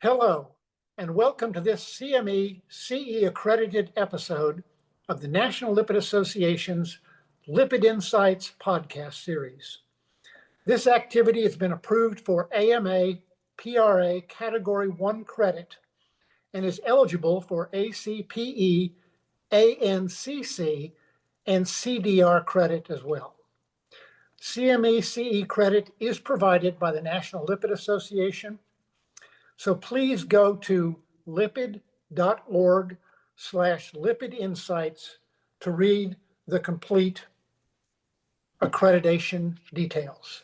Hello, and welcome to this CME CE accredited episode of the National Lipid Association's Lipid Insights podcast series. This activity has been approved for AMA PRA Category 1 credit and is eligible for ACPE, ANCC, and CDR credit as well. CME CE credit is provided by the National Lipid Association. So please go to lipid.org/lipid insights to read the complete accreditation details.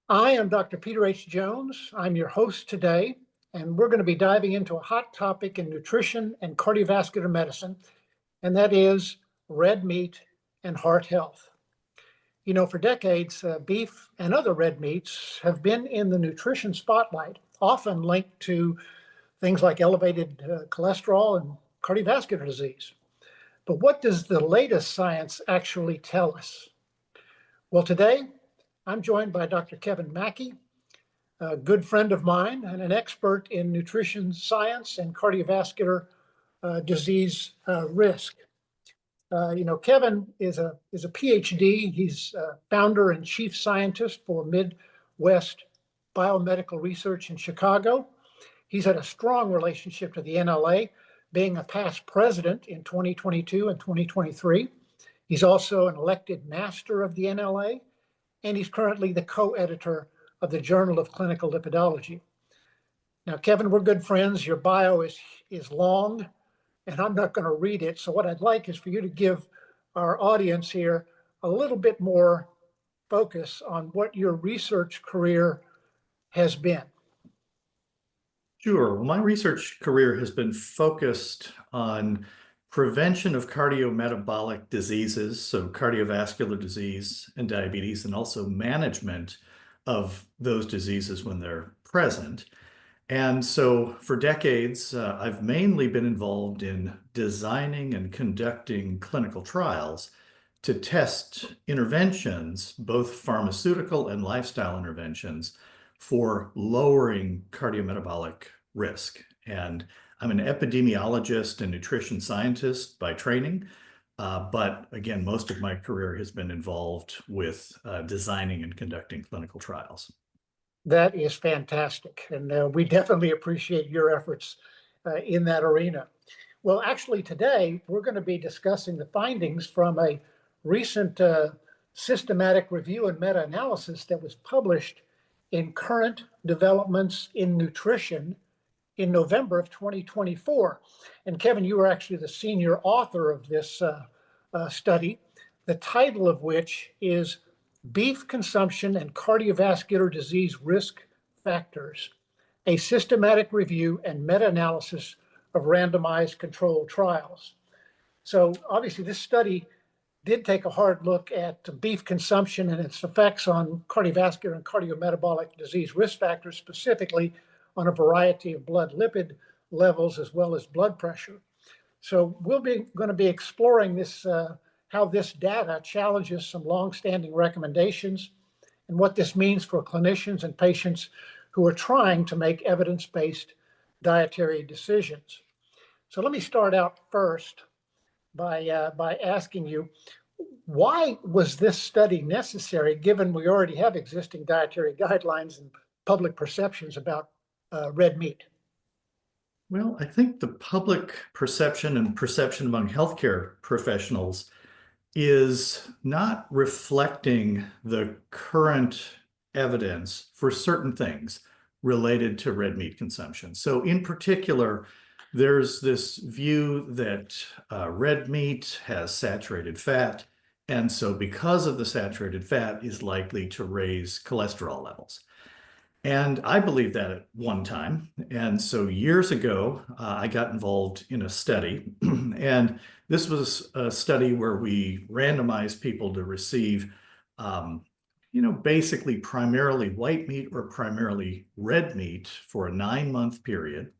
I am Dr. Peter H. Jones. I'm your host today, and we're going to be diving into a hot topic in nutrition and cardiovascular medicine, and that is red meat and heart health. You know, for decades, beef and other red meats have been in the nutrition spotlight, often linked to things like elevated cholesterol and cardiovascular disease. But what does the latest science actually tell us? Well, today, I'm joined by Dr. Kevin Maki, a good friend of mine and an expert in nutrition science and cardiovascular disease risk. Kevin is a PhD. He's founder and chief scientist for Midwest Biomedical Research in Chicago. He's had a strong relationship to the NLA, being a past president in 2022 and 2023. He's also an elected master of the NLA, and he's currently the co-editor of the Journal of Clinical Lipidology. Now, Kevin, we're good friends. Your bio is long, and I'm not going to read it. So what I'd like is for you to give our audience here a little bit more focus on what your research career has been. Sure. Well, my research career has been focused on prevention of cardiometabolic diseases, so cardiovascular disease and diabetes, and also management of those diseases when they're present. And so for decades, I've mainly been involved in designing and conducting clinical trials to test interventions, both pharmaceutical and lifestyle interventions, for lowering cardiometabolic risk. And I'm an epidemiologist and nutrition scientist by training, but again, most of my career has been involved with designing and conducting clinical trials. That is fantastic, and we definitely appreciate your efforts in that arena. Well, actually today, we're going to be discussing the findings from a recent systematic review and meta-analysis that was published in Current Developments in Nutrition in November of 2024. And Kevin, you were actually the senior author of this study, the title of which is Beef Consumption and Cardiovascular Disease Risk Factors, a systematic review and meta-analysis of randomized controlled trials. So obviously this study did take a hard look at beef consumption and its effects on cardiovascular and cardiometabolic disease risk factors, specifically on a variety of blood lipid levels as well as blood pressure. So we'll be going to be exploring this how this data challenges some longstanding recommendations and what this means for clinicians and patients who are trying to make evidence-based dietary decisions. So let me start out first by asking you, why was this study necessary given we already have existing dietary guidelines and public perceptions about red meat? Well, I think the public perception and perception among healthcare professionals is not reflecting the current evidence for certain things related to red meat consumption. So in particular, there's this view that red meat has saturated fat, and so because of the saturated fat is likely to raise cholesterol levels. And I believed that at one time. And so years ago, I got involved in a study. And this was a study where we randomized people to receive, basically primarily white meat or primarily red meat for a 9-month period.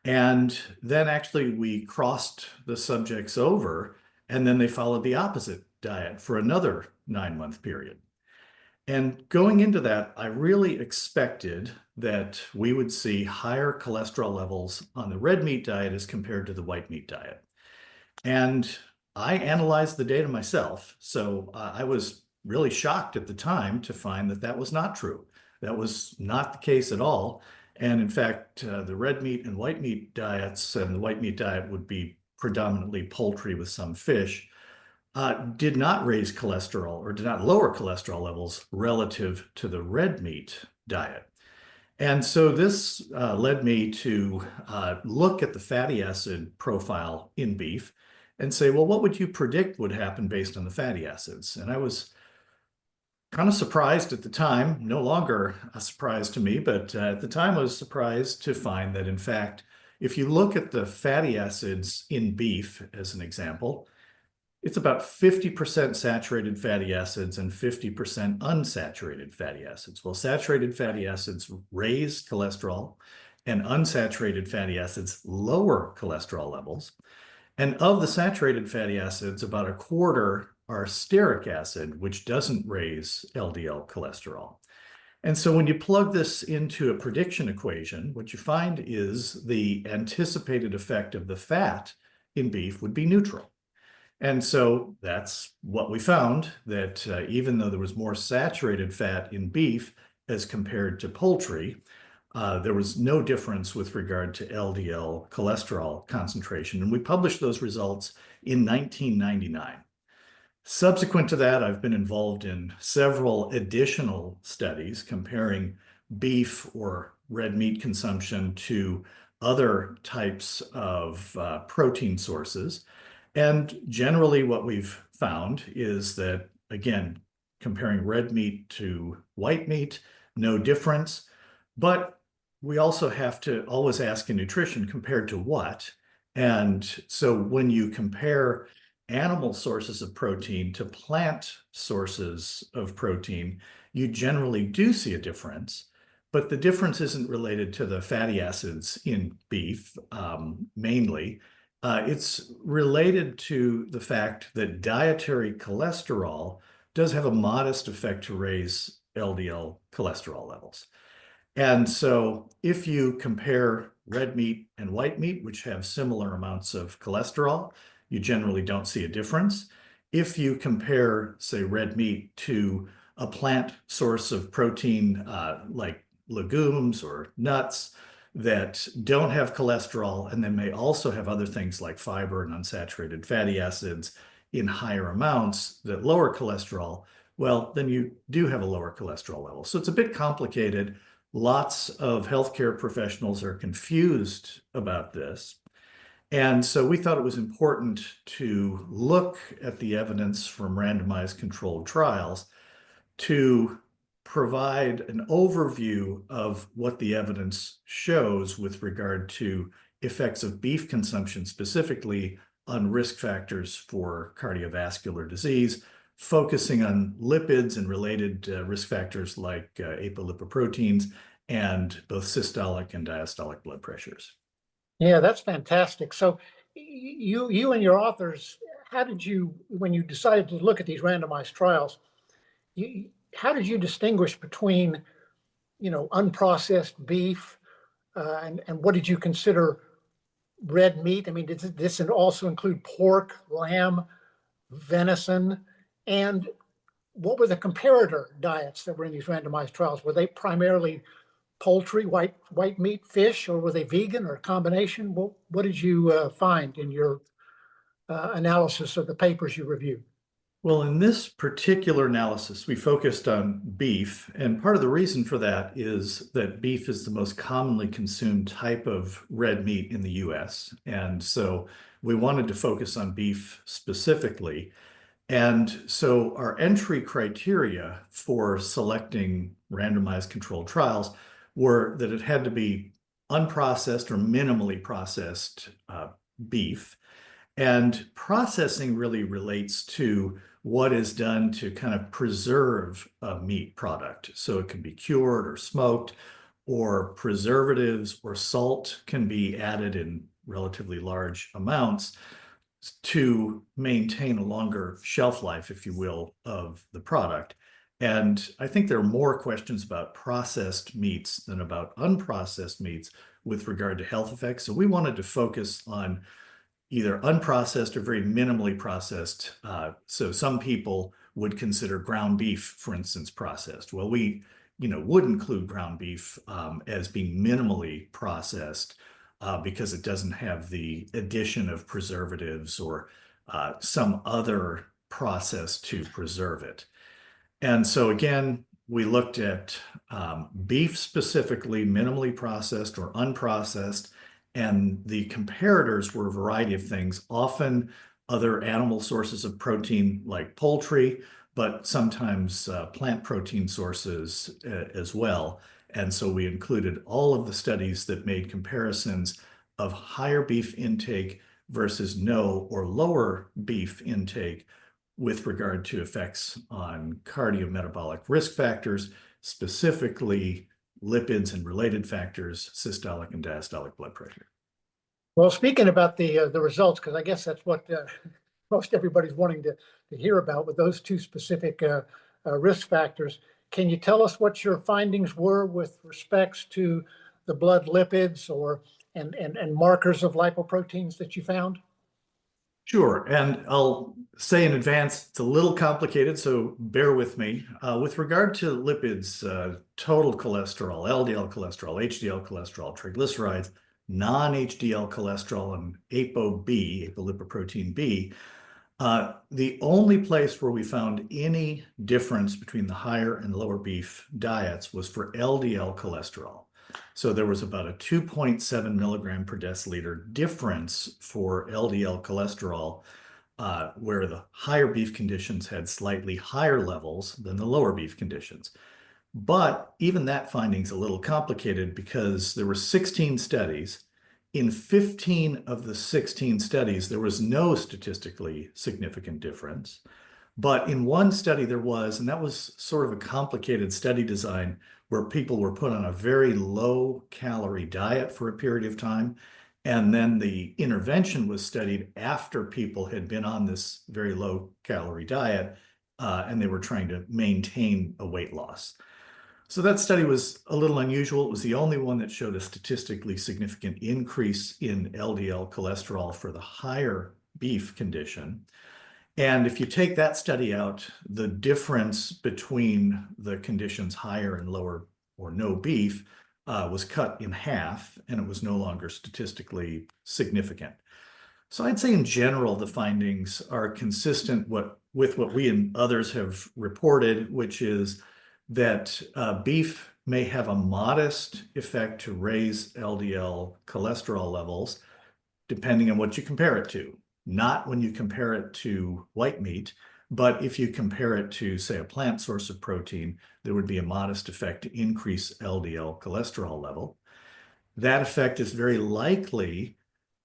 And then actually we crossed the subjects over, and then they followed the opposite diet for another 9-month period. And going into that, I really expected that we would see higher cholesterol levels on the red meat diet as compared to the white meat diet. And I analyzed the data myself. So I was really shocked at the time to find that that was not true. That was not the case at all. And in fact, the red meat and white meat diets, and the white meat diet would be predominantly poultry with some fish, did not raise cholesterol or did not lower cholesterol levels relative to the red meat diet. And so this led me to look at the fatty acid profile in beef and say, well, what would you predict would happen based on the fatty acids? And I was kind of surprised at the time, no longer a surprise to me, but at the time I was surprised to find that, in fact, if you look at the fatty acids in beef, as an example, it's about 50% saturated fatty acids and 50% unsaturated fatty acids. Well, saturated fatty acids raise cholesterol, and unsaturated fatty acids lower cholesterol levels. And of the saturated fatty acids, about a quarter are stearic acid, which doesn't raise LDL cholesterol. And so when you plug this into a prediction equation, what you find is the anticipated effect of the fat in beef would be neutral. And so that's what we found, that even though there was more saturated fat in beef as compared to poultry, there was no difference with regard to LDL cholesterol concentration. And we published those results in 1999. Subsequent to that, I've been involved in several additional studies comparing beef or red meat consumption to other types of protein sources. And generally what we've found is that, again, comparing red meat to white meat, no difference. But we also have to always ask in nutrition, compared to what? And so when you compare animal sources of protein to plant sources of protein, you generally do see a difference. But the difference isn't related to the fatty acids in beef, mainly. It's related to the fact that dietary cholesterol does have a modest effect to raise LDL cholesterol levels. And so if you compare red meat and white meat, which have similar amounts of cholesterol, you generally don't see a difference. If you compare, say, red meat to a plant source of protein, like legumes or nuts, that don't have cholesterol and then may also have other things like fiber and unsaturated fatty acids in higher amounts that lower cholesterol, well, then you do have a lower cholesterol level. So it's a bit complicated. Lots of healthcare professionals are confused about this. And so we thought it was important to look at the evidence from randomized controlled trials to provide an overview of what the evidence shows with regard to effects of beef consumption, specifically on risk factors for cardiovascular disease, focusing on lipids and related risk factors like apolipoproteins and both systolic and diastolic blood pressures. Yeah, that's fantastic. So you and your authors, how did you, when you decided to look at these randomized trials, how did you distinguish between, unprocessed beef, and what did you consider red meat? I mean, did this also include pork, lamb, venison? And what were the comparator diets that were in these randomized trials? Were they primarily poultry, white meat, fish, or were they vegan or a combination? What did you find in your analysis of the papers you reviewed? Well, in this particular analysis, we focused on beef, and part of the reason for that is that beef is the most commonly consumed type of red meat in the US. And so we wanted to focus on beef specifically. And so our entry criteria for selecting randomized controlled trials were that it had to be unprocessed or minimally processed beef. And processing really relates to what is done to kind of preserve a meat product. So it can be cured or smoked, or preservatives or salt can be added in relatively large amounts to maintain a longer shelf life, if you will, of the product. And I think there are more questions about processed meats than about unprocessed meats with regard to health effects. So we wanted to focus on either unprocessed or very minimally processed. So some people would consider ground beef, for instance, processed. Well, we would include ground beef as being minimally processed because it doesn't have the addition of preservatives or some other process to preserve it. And so again, we looked at beef specifically, minimally processed or unprocessed, and the comparators were a variety of things, often other animal sources of protein like poultry, but sometimes plant protein sources as well. And so we included all of the studies that made comparisons of higher beef intake versus no or lower beef intake with regard to effects on cardiometabolic risk factors, specifically lipids and related factors, systolic and diastolic blood pressure. Well, speaking about the results, because I guess that's what most everybody's wanting to hear about with those two specific risk factors. Can you tell us what your findings were with respects to the blood lipids and markers of lipoproteins that you found? Sure, and I'll say in advance, it's a little complicated, so bear with me. With regard to lipids, total cholesterol, LDL cholesterol, HDL cholesterol, triglycerides, non-HDL cholesterol, and ApoB, apolipoprotein B, the only place where we found any difference between the higher and lower beef diets was for LDL cholesterol. So there was about a 2.7 milligram per deciliter difference for LDL cholesterol, where the higher beef conditions had slightly higher levels than the lower beef conditions. But even that finding's a little complicated because there were 16 studies. In 15 of the 16 studies, there was no statistically significant difference. But in one study there was, and that was sort of a complicated study design where people were put on a very low calorie diet for a period of time. And then the intervention was studied after people had been on this very low calorie diet, and they were trying to maintain a weight loss. So that study was a little unusual. It was the only one that showed a statistically significant increase in LDL cholesterol for the higher beef condition. And if you take that study out, the difference between the conditions higher and lower or no beef was cut in half, and it was no longer statistically significant. So I'd say in general, the findings are consistent with what we and others have reported, which is that beef may have a modest effect to raise LDL cholesterol levels, depending on what you compare it to. Not when you compare it to white meat, but if you compare it to, say, a plant source of protein, there would be a modest effect to increase LDL cholesterol level. That effect is very likely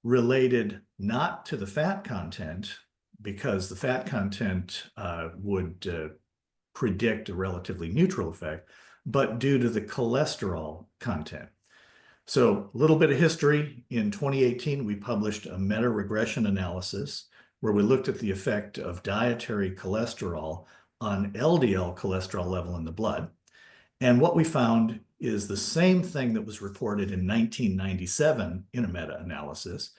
related not to the fat content, because the fat content would predict a relatively neutral effect, but due to the cholesterol content. So a little bit of history. In 2018, we published a meta-regression analysis where we looked at the effect of dietary cholesterol on LDL cholesterol level in the blood. And what we found is the same thing that was reported in 1997 in a meta-analysis,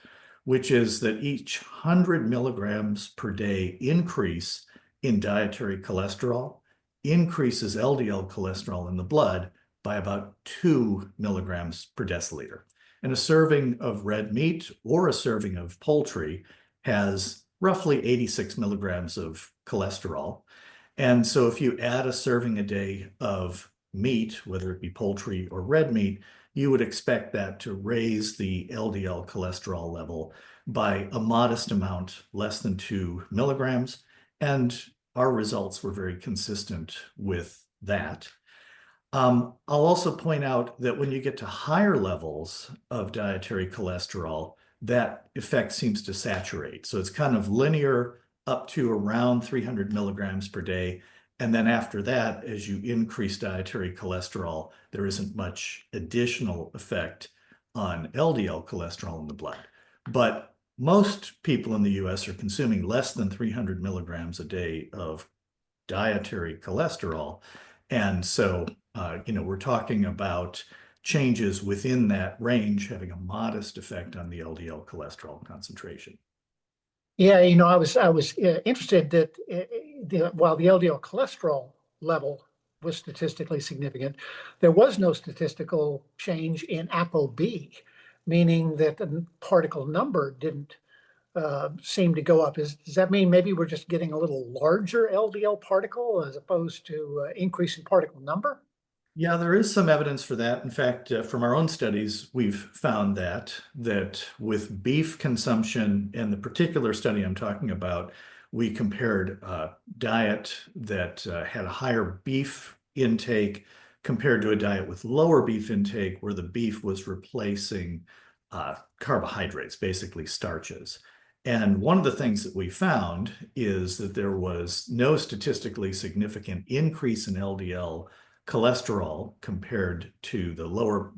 which is that each 100 milligrams per day increase in dietary cholesterol increases LDL cholesterol in the blood by about 2 milligrams per deciliter. And a serving of red meat or a serving of poultry has roughly 86 milligrams of cholesterol. And so if you add a serving a day of meat, whether it be poultry or red meat, you would expect that to raise the LDL cholesterol level by a modest amount, less than 2 milligrams. And our results were very consistent with that. I'll also point out that when you get to higher levels of dietary cholesterol, that effect seems to saturate. So it's kind of linear up to around 300 milligrams per day. And then after that, as you increase dietary cholesterol, there isn't much additional effect on LDL cholesterol in the blood. But most people in the US are consuming less than 300 milligrams a day of dietary cholesterol. And so, we're talking about changes within that range having a modest effect on the LDL cholesterol concentration. Yeah, I was interested that while the LDL cholesterol level was statistically significant, there was no statistical change in ApoB, meaning that the particle number didn't seem to go up. Does that mean maybe we're just getting a little larger LDL particle as opposed to increase in particle number? Yeah, there is some evidence for that. In fact, from our own studies, we've found that with beef consumption, and the particular study I'm talking about, we compared diet that had a higher beef intake compared to a diet with lower beef intake, where the beef was replacing carbohydrates, basically starches. And one of the things that we found is that there was no statistically significant increase in LDL cholesterol compared to the lower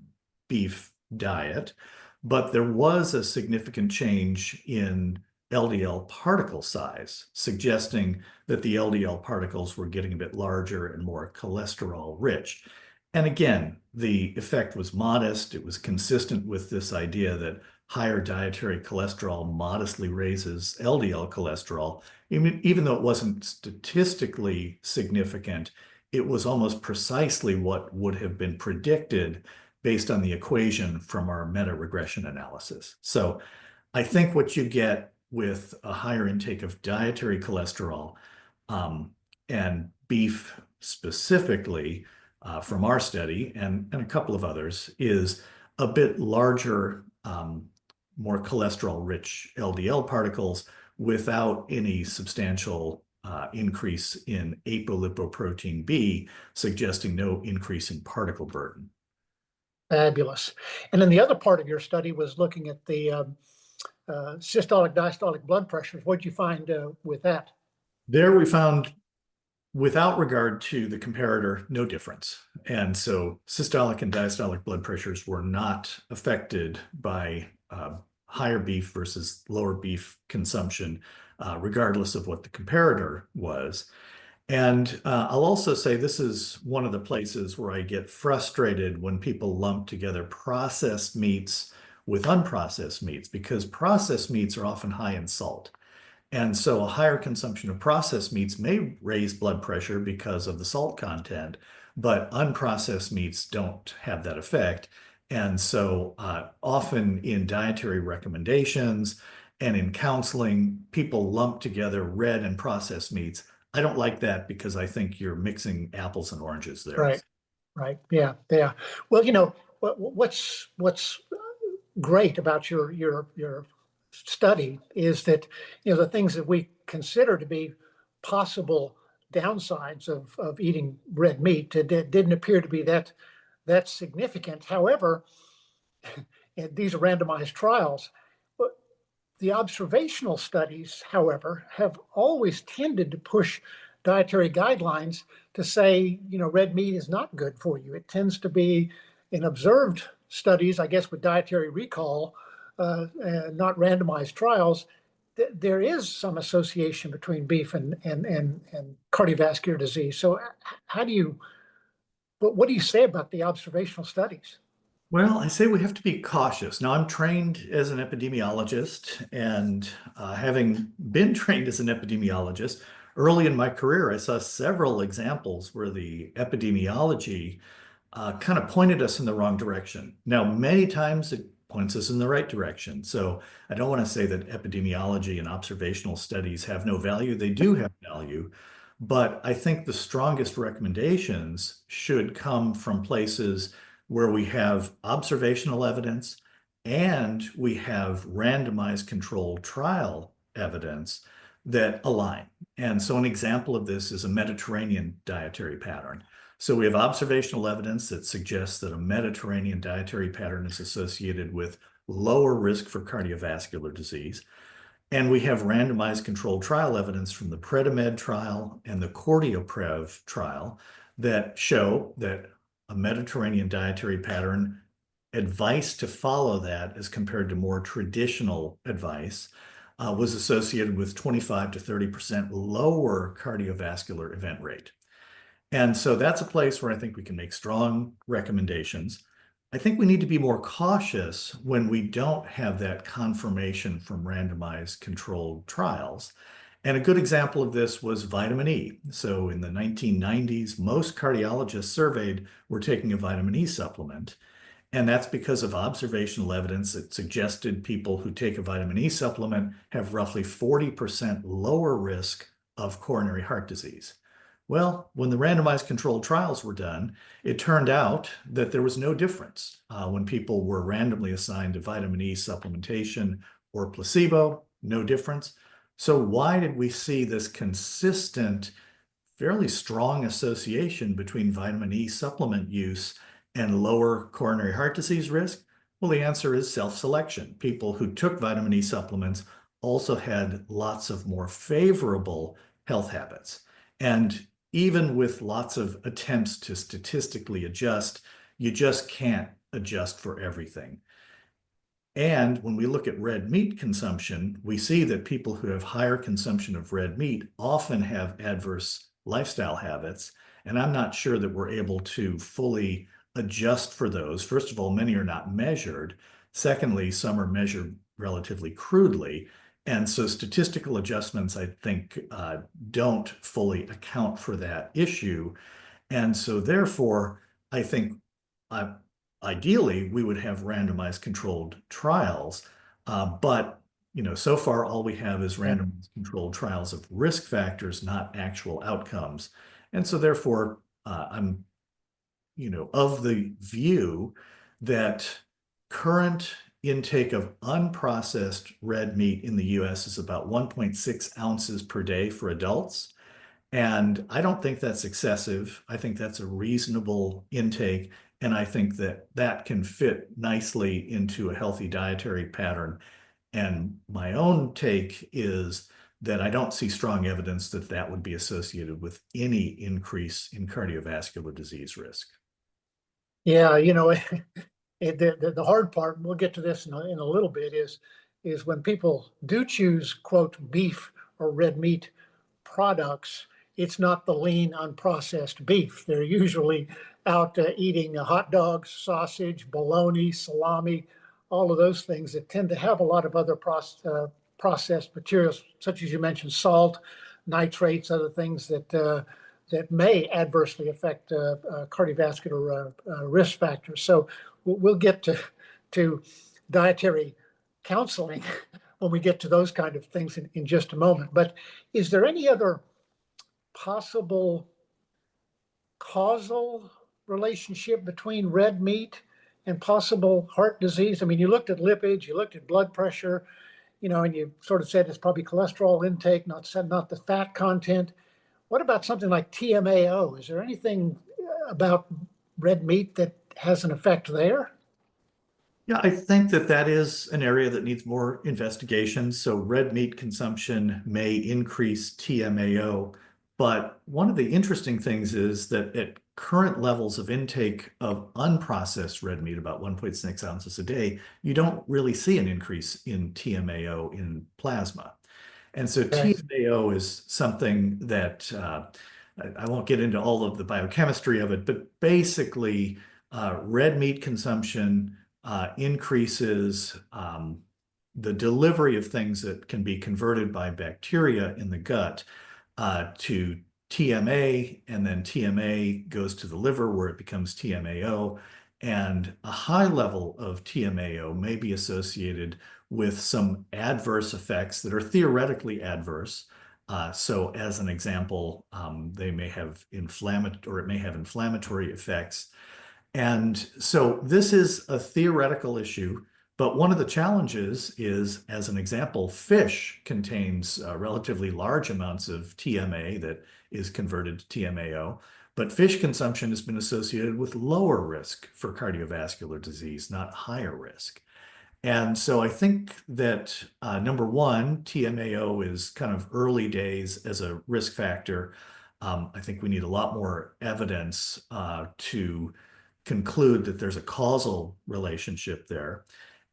beef diet, but there was a significant change in LDL particle size, suggesting that the LDL particles were getting a bit larger and more cholesterol rich. And again, the effect was modest. It was consistent with this idea that higher dietary cholesterol modestly raises LDL cholesterol. Even though it wasn't statistically significant, it was almost precisely what would have been predicted based on the equation from our meta-regression analysis. So I think what you get with a higher intake of dietary cholesterol, and beef specifically, from our study and a couple of others, is a bit larger, more cholesterol-rich LDL particles without any substantial increase in apolipoprotein B, suggesting no increase in particle burden. Fabulous. And then the other part of your study was looking at the systolic, diastolic blood pressures. What did you find with that? There we found, without regard to the comparator, no difference. And so systolic and diastolic blood pressures were not affected by higher beef versus lower beef consumption, regardless of what the comparator was. And I'll also say this is one of the places where I get frustrated when people lump together processed meats with unprocessed meats, because processed meats are often high in salt. And so a higher consumption of processed meats may raise blood pressure because of the salt content, but unprocessed meats don't have that effect. And so often in dietary recommendations and in counseling, people lump together red and processed meats. I don't like that because I think you're mixing apples and oranges there. Right, right. Yeah, yeah. Well, what's great about your study is that the things that we consider to be possible downsides of eating red meat didn't appear to be that significant. However, and these are randomized trials. But the observational studies, however, have always tended to push dietary guidelines to say, red meat is not good for you. It tends to be in observed studies, I guess, with dietary recall, and not randomized trials. There is some association between beef and cardiovascular disease. So, what do you say about the observational studies? Well, I say we have to be cautious. Now, I'm trained as an epidemiologist, and having been trained as an epidemiologist, early in my career, I saw several examples where the epidemiology kind of pointed us in the wrong direction. Now, many times it points us in the right direction. So I don't want to say that epidemiology and observational studies have no value. They do have value, but I think the strongest recommendations should come from places where we have observational evidence and we have randomized controlled trial evidence that align. And so an example of this is a Mediterranean dietary pattern. So we have observational evidence that suggests that a Mediterranean dietary pattern is associated with lower risk for cardiovascular disease. And we have randomized controlled trial evidence from the Predimed trial and the CardioPrev trial that show that a Mediterranean dietary pattern, advice to follow that as compared to more traditional advice, was associated with 25 to 30% lower cardiovascular event rate. And so that's a place where I think we can make strong recommendations. I think we need to be more cautious when we don't have that confirmation from randomized controlled trials. And a good example of this was vitamin E. So in the 1990s, most cardiologists surveyed were taking a vitamin E supplement. And that's because of observational evidence that suggested people who take a vitamin E supplement have roughly 40% lower risk of coronary heart disease. Well, when the randomized controlled trials were done, it turned out that there was no difference when people were randomly assigned to vitamin E supplementation or placebo, no difference. So why did we see this consistent, fairly strong association between vitamin E supplement use and lower coronary heart disease risk? Well, the answer is self-selection. People who took vitamin E supplements also had lots of more favorable health habits. And even with lots of attempts to statistically adjust, you just can't adjust for everything. And when we look at red meat consumption, we see that people who have higher consumption of red meat often have adverse lifestyle habits. And I'm not sure that we're able to fully adjust for those. First of all, many are not measured. Secondly, some are measured relatively crudely. And so statistical adjustments, I think, don't fully account for that issue. And so therefore, I think ideally we would have randomized controlled trials. But so far all we have is randomized controlled trials of risk factors, not actual outcomes. And so therefore, I'm of the view that current intake of unprocessed red meat in the US is about 1.6 ounces per day for adults. And I don't think that's excessive. I think that's a reasonable intake. And I think that that can fit nicely into a healthy dietary pattern. And my own take is that I don't see strong evidence that that would be associated with any increase in cardiovascular disease risk. Yeah, the hard part, and we'll get to this in a little bit, is when people do choose, quote, beef or red meat products, it's not the lean, unprocessed beef. They're usually out eating hot dogs, sausage, bologna, salami, all of those things that tend to have a lot of other processed materials, such as you mentioned, salt, nitrates, other things that may adversely affect cardiovascular risk factors. So we'll get to dietary counseling when we get to those kind of things in just a moment. But is there any other possible causal relationship between red meat and possible heart disease? I mean, you looked at lipids, you looked at blood pressure, and you sort of said it's probably cholesterol intake, not the fat content. What about something like TMAO? Is there anything about red meat that has an effect there? Yeah, I think that that is an area that needs more investigation. So red meat consumption may increase TMAO, but one of the interesting things is that at current levels of intake of unprocessed red meat, about 1.6 ounces a day, you don't really see an increase in TMAO in plasma. And so Okay. TMAO is something that I won't get into all of the biochemistry of it, but basically red meat consumption increases the delivery of things that can be converted by bacteria in the gut to TMA, and then TMA goes to the liver where it becomes TMAO. And a high level of TMAO may be associated with some adverse effects that are theoretically adverse. So as an example, they may have inflammatory effects. And so this is a theoretical issue, but one of the challenges is, as an example, fish contains relatively large amounts of TMA that is converted to TMAO, but fish consumption has been associated with lower risk for cardiovascular disease, not higher risk. And so I think that number one, TMAO is kind of early days as a risk factor. I think we need a lot more evidence to conclude that there's a causal relationship there.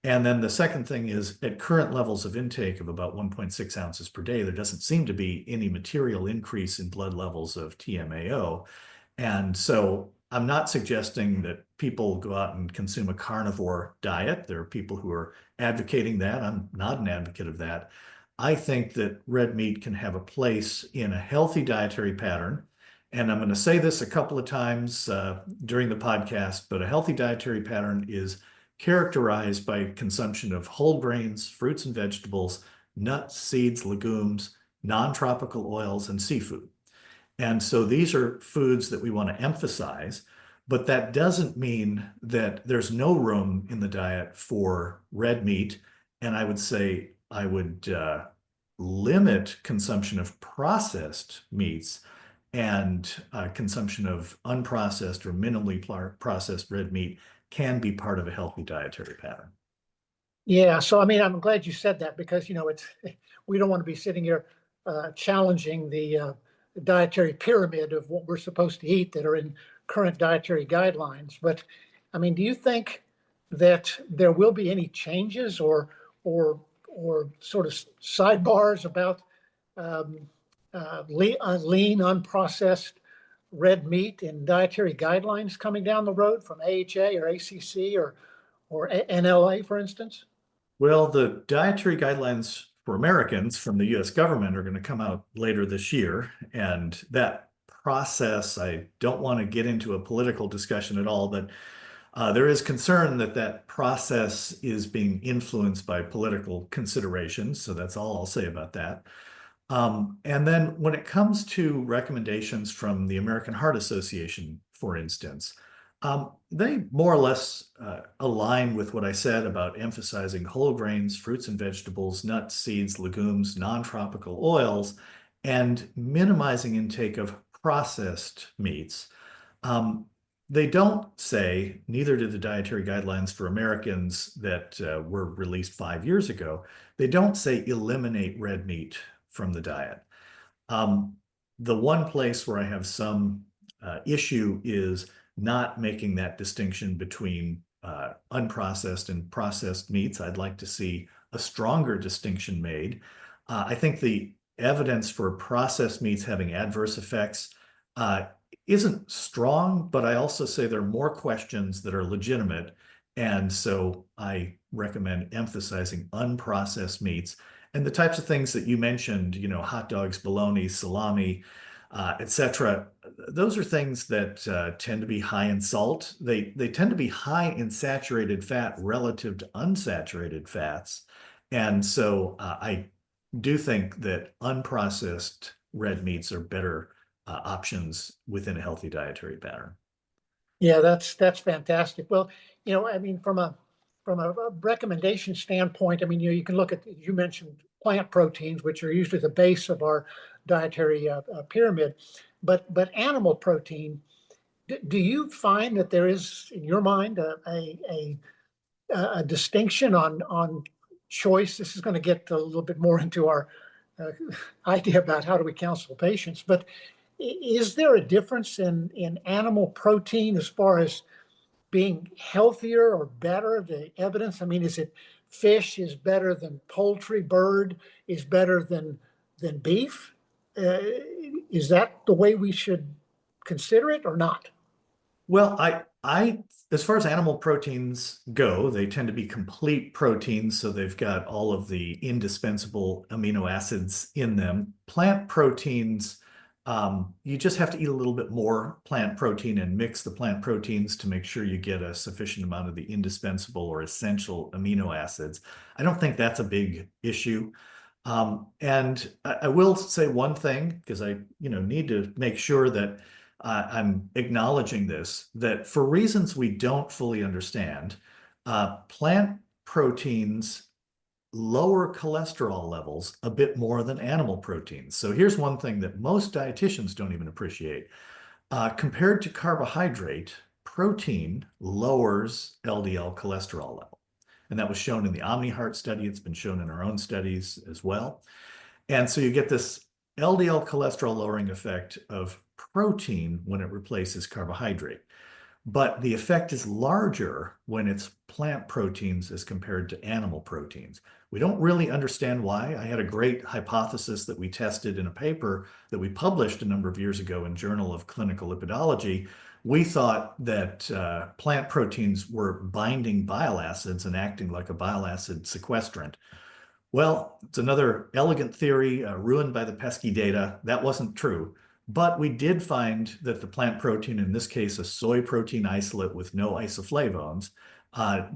And then the second thing is at current levels of intake of about 1.6 ounces per day, there doesn't seem to be any material increase in blood levels of TMAO. And so I'm not suggesting that people go out and consume a carnivore diet. There are people who are advocating that. I'm not an advocate of that. I think that red meat can have a place in a healthy dietary pattern. And I'm going to say this a couple of times during the podcast, but a healthy dietary pattern is characterized by consumption of whole grains, fruits and vegetables, nuts, seeds, legumes, non-tropical oils, and seafood. And so these are foods that we want to emphasize, but that doesn't mean that there's no room in the diet for red meat. And I would say I would limit consumption of processed meats, and consumption of unprocessed or minimally processed red meat can be part of a healthy dietary pattern. Yeah, so I mean, I'm glad you said that because it's we don't want to be sitting here challenging the dietary pyramid of what we're supposed to eat that are in current dietary guidelines. But I mean, do you think that there will be any changes or or sort of sidebars about lean, unprocessed red meat in dietary guidelines coming down the road from AHA or ACC or NLA, for instance? Well, the dietary guidelines for Americans from the US government are going to come out later this year. And that process, I don't want to get into a political discussion at all, but there is concern that that process is being influenced by political considerations. So that's all I'll say about that. And then when it comes to recommendations from the American Heart Association, for instance, they more or less align with what I said about emphasizing whole grains, fruits and vegetables, nuts, seeds, legumes, non-tropical oils, and minimizing intake of processed meats. Um, they don't say, neither did the dietary guidelines for Americans that were released 5 years ago, they don't say eliminate red meat from the diet. Um, the one place where I have some issue is not making that distinction between unprocessed and processed meats. I'd like to see a stronger distinction made. I think the evidence for processed meats having adverse effects isn't strong, but I also say there are more questions that are legitimate. And so I recommend emphasizing unprocessed meats and the types of things that you mentioned, hot dogs, bologna, salami, etc. Those are things that tend to be high in salt. They tend to be high in saturated fat relative to unsaturated fats. And so I do think that unprocessed red meats are better options within a healthy dietary pattern. Yeah, that's fantastic. Well, I mean, from a recommendation standpoint, I mean, you can look at you mentioned plant proteins, which are usually the base of our dietary pyramid, but animal protein. Do you find that there is, in your mind, a distinction on choice? This is going to get a little bit more into our uh, idea about how do we counsel patients, but is there a difference in animal protein as far as being healthier or better? The evidence, I mean, is it fish is better than poultry, bird is better than beef? Is that the way we should consider it or not? Well, as far as animal proteins go, they tend to be complete proteins, so they've got all of the indispensable amino acids in them. Plant proteins, you just have to eat a little bit more plant protein and mix the plant proteins to make sure you get a sufficient amount of the indispensable or essential amino acids. I don't think that's a big issue. And I will say one thing, because I, need to make sure that I'm acknowledging this, that for reasons we don't fully understand, plant proteins lower cholesterol levels a bit more than animal proteins. So here's one thing that most dietitians don't even appreciate. Compared to carbohydrate, protein lowers LDL cholesterol level. And that was shown in the OmniHeart study. It's been shown in our own studies as well. And so you get this LDL cholesterol lowering effect of protein when it replaces carbohydrate. but the effect is larger when it's plant proteins as compared to animal proteins. We don't really understand why. I had a great hypothesis that we tested in a paper that we published a number of years ago in Journal of Clinical Lipidology. We thought that plant proteins were binding bile acids and acting like a bile acid sequestrant. Well, it's another elegant theory ruined by the pesky data. That wasn't true. But we did find that the plant protein, in this case, a soy protein isolate with no isoflavones,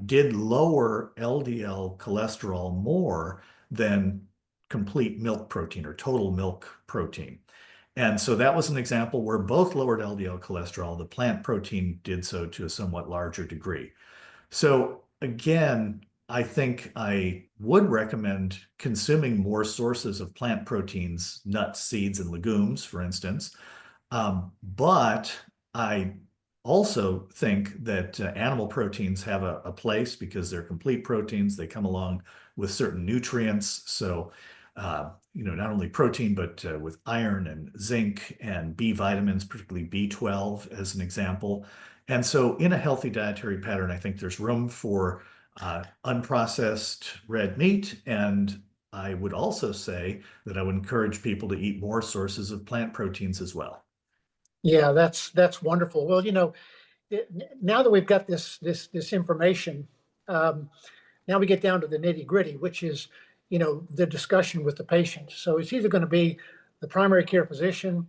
did lower LDL cholesterol more than complete milk protein or total milk protein. And so that was an example where both lowered LDL cholesterol. The plant protein did so to a somewhat larger degree. So again, I think I would recommend consuming more sources of plant proteins, nuts, seeds, and legumes, for instance. But I also think that animal proteins have a place because they're complete proteins. They come along with certain nutrients. So, not only protein, but with iron and zinc and B vitamins, particularly B12 as an example. And so in a healthy dietary pattern, I think there's room for unprocessed red meat. And I would also say that I would encourage people to eat more sources of plant proteins as well. Yeah, that's wonderful. Well, now that we've got this information, um, now we get down to the nitty gritty, which is, the discussion with the patient. So it's either going to be the primary care physician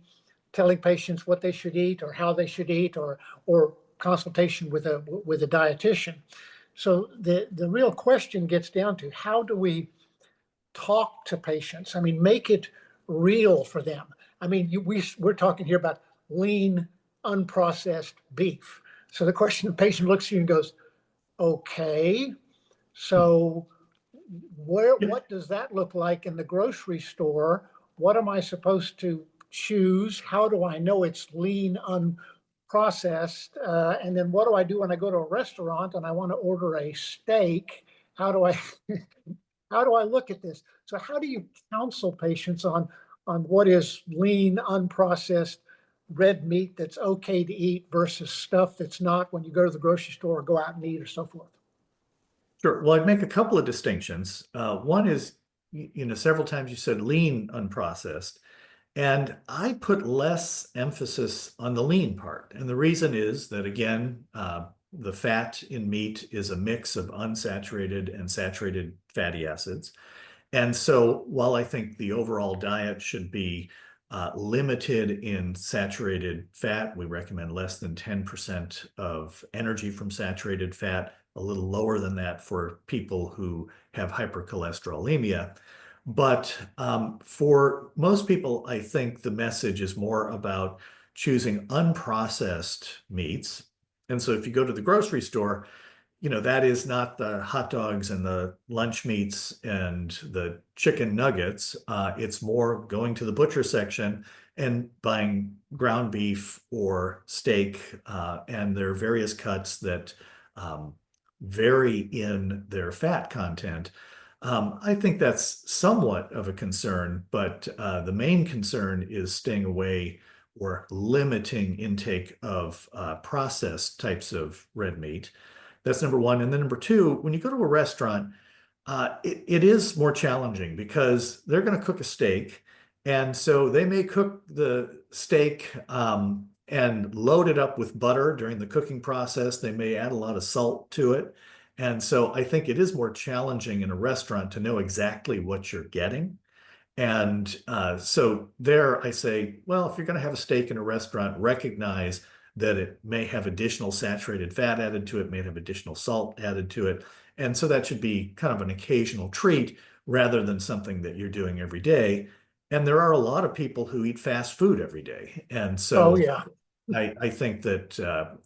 telling patients what they should eat or how they should eat, or consultation with a dietitian. So the real question gets down to, how do we talk to patients? I mean, make it real for them. I mean, we're talking here about lean, unprocessed beef. So the question, the patient looks at you and goes, okay, so what does that look like in the grocery store? What am I supposed to choose? How do I know it's lean, unprocessed? And then what do I do when I go to a restaurant and I want to order a steak? How do I how do I look at this? So how do you counsel patients on what is lean, unprocessed red meat that's okay to eat versus stuff that's not when you go to the grocery store or go out and eat or so forth? Sure. Well, I'd make a couple of distinctions. One is, several times you said lean unprocessed, and I put less emphasis on the lean part. And the reason is that, again, the fat in meat is a mix of unsaturated and saturated fatty acids. And so while I think the overall diet should be limited in saturated fat, we recommend less than 10% of energy from saturated fat, a little lower than that for people who have hypercholesterolemia. But for most people, I think the message is more about choosing unprocessed meats. And so if you go to the grocery store, that is not the hot dogs and the lunch meats and the chicken nuggets. It's more going to the butcher section and buying ground beef or steak. And there are various cuts that vary in their fat content. I think that's somewhat of a concern, but the main concern is staying away or limiting intake of processed types of red meat. That's number one. And then number two, when you go to a restaurant, it is more challenging because they're going to cook a steak. And so they may cook the steak and load it up with butter during the cooking process. They may add a lot of salt to it. And so I think it is more challenging in a restaurant to know exactly what you're getting. And so there I say, well, if you're going to have a steak in a restaurant, recognize that it may have additional saturated fat added to it, may have additional salt added to it. And so that should be kind of an occasional treat rather than something that you're doing every day. And there are a lot of people who eat fast food every day. And Oh, so yeah. I think that,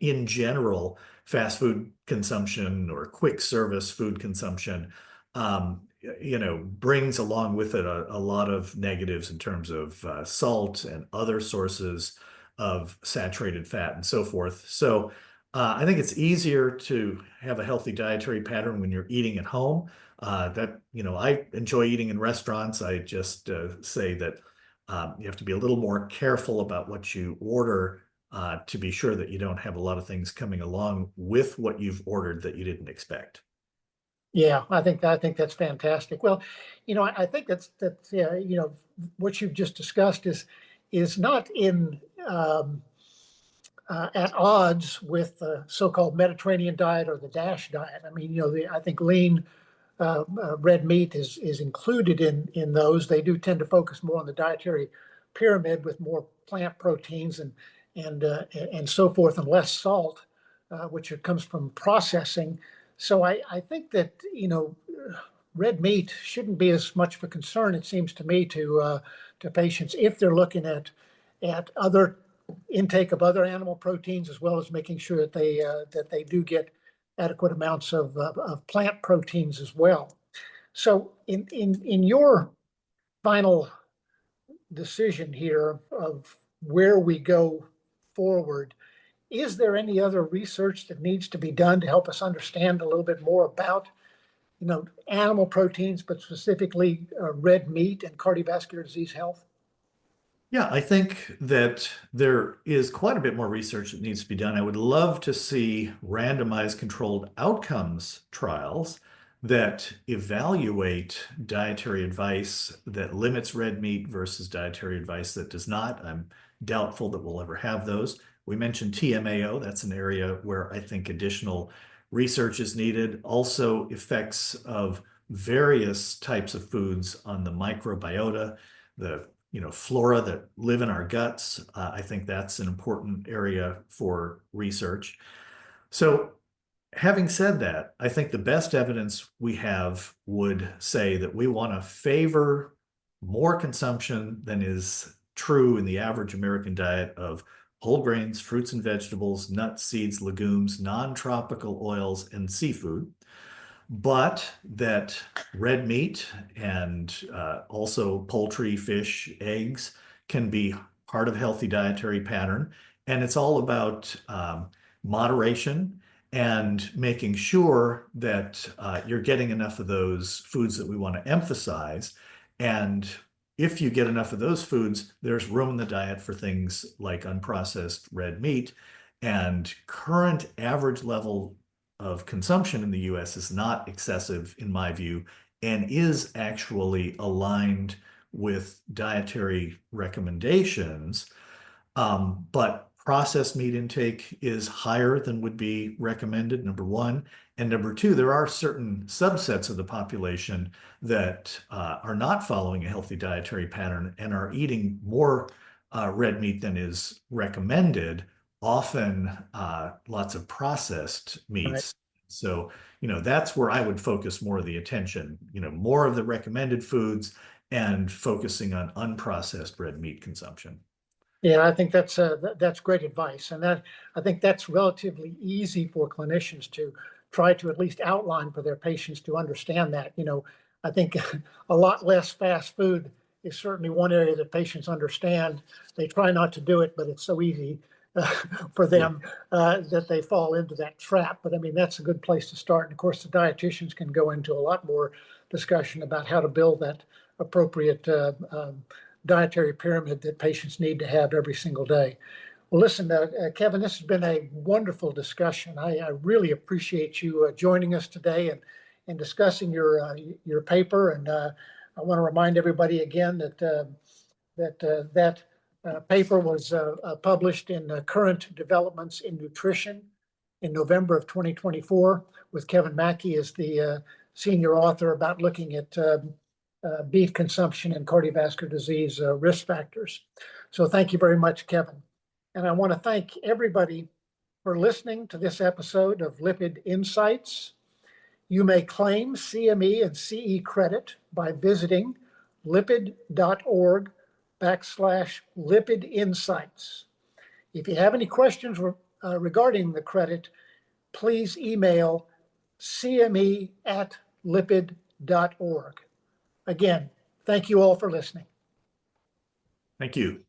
in general, fast food consumption or quick service food consumption, brings along with it a lot of negatives in terms of salt and other sources of saturated fat and so forth. So I think it's easier to have a healthy dietary pattern when you're eating at home. I enjoy eating in restaurants. I just say that you have to be a little more careful about what you order to be sure that you don't have a lot of things coming along with what you've ordered that you didn't expect. Yeah, I think that's fantastic. Well, I think that's yeah, what you've just discussed is not in at odds with the so-called Mediterranean diet or the DASH diet. I mean, I think lean red meat is included in those. They do tend to focus more on the dietary pyramid with more plant proteins and so forth, and less salt, which comes from processing. So I think that red meat shouldn't be as much of a concern, it seems to me, to patients if they're looking at other intake of other animal proteins, as well as making sure that they do get adequate amounts of plant proteins as well. So in your final decision here of where we go forward, is there any other research that needs to be done to help us understand a little bit more about animal proteins, but specifically red meat and cardiovascular disease health? Yeah, I think that there is quite a bit more research that needs to be done. I would love to see randomized controlled outcomes trials that evaluate dietary advice that limits red meat versus dietary advice that does not. I'm doubtful that we'll ever have those. We mentioned TMAO. That's an area where I think additional research is needed. Also, effects of various types of foods on the microbiota, the flora that live in our guts. I think that's an important area for research. So having said that, I think the best evidence we have would say that we want to favor more consumption than is true in the average American diet of whole grains, fruits and vegetables, nuts, seeds, legumes, non-tropical oils, and seafood. But that red meat and also poultry, fish, eggs can be part of a healthy dietary pattern. And it's all about moderation and making sure that you're getting enough of those foods that we want to emphasize. And if you get enough of those foods, there's room in the diet for things like unprocessed red meat. And current average level of consumption in the US is not excessive, in my view, and is actually aligned with dietary recommendations. But processed meat intake is higher than would be recommended, number one. And number two, there are certain subsets of the population that are not following a healthy dietary pattern and are eating more red meat than is recommended, often lots of processed Right. meats. So, that's where I would focus more of the attention, more of the recommended foods and focusing on unprocessed red meat consumption. Yeah, I think that's great advice, and I think that's relatively easy for clinicians to try to at least outline for their patients to understand that. I think a lot less fast food is certainly one area that patients understand. They try not to do it, but it's so easy uh, for Yeah. them that they fall into that trap. But I mean, that's a good place to start. And of course, the dietitians can go into a lot more discussion about how to build that appropriate dietary pyramid that patients need to have every single day. Well, listen, Kevin, this has been a wonderful discussion. I really appreciate you joining us today and discussing your paper. And I want to remind everybody again that paper was published in Current Developments in Nutrition in November of 2024, with Kevin Maki as the senior author, about looking at beef consumption and cardiovascular disease risk factors. So thank you very much, Kevin. And I want to thank everybody for listening to this episode of Lipid Insights. You may claim CME and CE credit by visiting lipid.org/lipid insights. If you have any questions regarding the credit, please email cme@lipid.org. Again, thank you all for listening. Thank you.